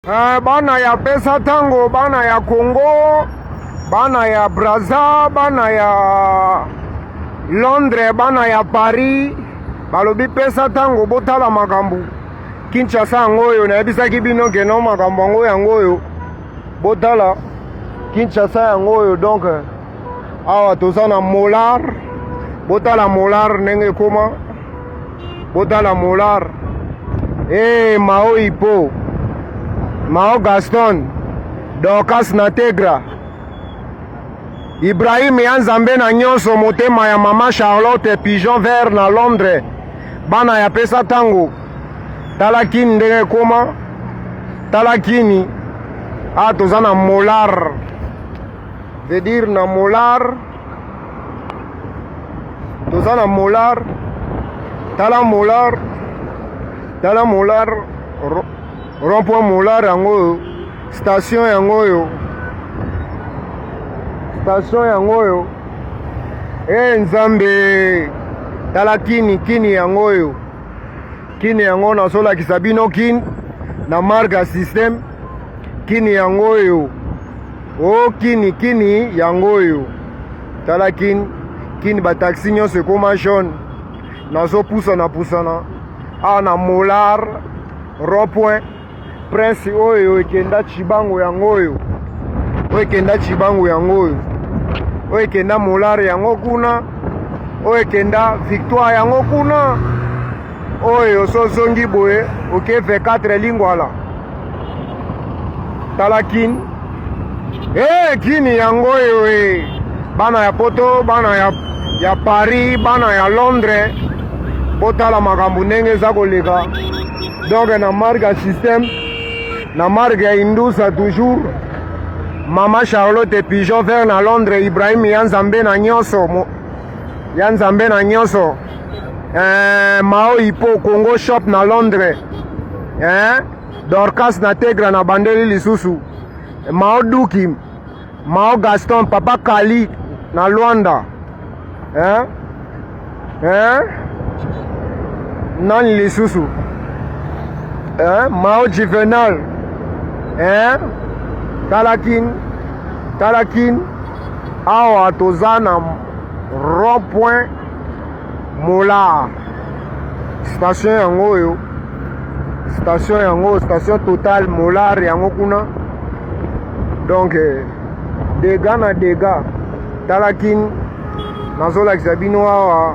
Bana ya PESATANGO, bana ya Congo, bana ya Brazza, bana ya Londres, bana ya Paris, balobi PESATANGO botala makambu Kinshasa ngoyo na yebisaki bino keno makambu yangoyo botala Kinshasa ngoyo. Donc awa toza na molar, botala molar ndenge koma, botala molar Mao Ipo, Mao Gaston, Dorcas na Tegra, IBRAHIM YANZAMBE na NIONSO, motema ya mama Charlotte, pigeon vert na Londres, bana ya PESATANGO. Tala kini ndenge koma, tala kini toza na molar, veut dire na molar, toza na molar, tala molar, tala molar, rond-point molar yangoyo, station yangoyo, station yangoyo. NZAMBE, tala kini yangoyo, kini yango na sola kisabino kin na marga system kini yangoyo. Kini yangoyo, tala kini ba taxi nyonso ekoma jaune nazo pusana na molar rond-point Prince oyo ekenda Chibango yangoyo, oyo ekenda Chibango yangoyo, oyo ekenda molar yango kuna, oyo ekenda Victoire yango kuna, oyo sozongi boye oke V4 lingwala. Tala kini kini yangoyo bana ya poto, bana ya Paris, bana ya Londres, botala makambu ndenge eza koleka. Donc na marga system, na marga ya Indusa toujours, mama Charlotte pigeon vert na Londres, IBRAHIM YANZAMBE na NIONSO, YANZAMBE na NIONSO, Mao Ipo Congo shop na Londres, Dorcas na Tegra na bandeli lisusu, Mao Duki, Mao Gaston, papa Kali na Luanda, nani lisusu, Mao Juvenal, talakin awa toza na rond-point molar, station yangoyo, station Total molar yango kuna. Donc dega na dega, talakin nazola kisabino awa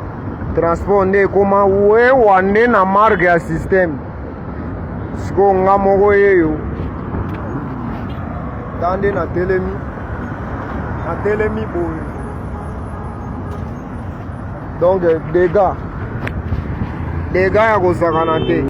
transport nde koma we wande na marge ya system siko nga moko yeyo tande na telemi boye. Donc dega ya kosakana te.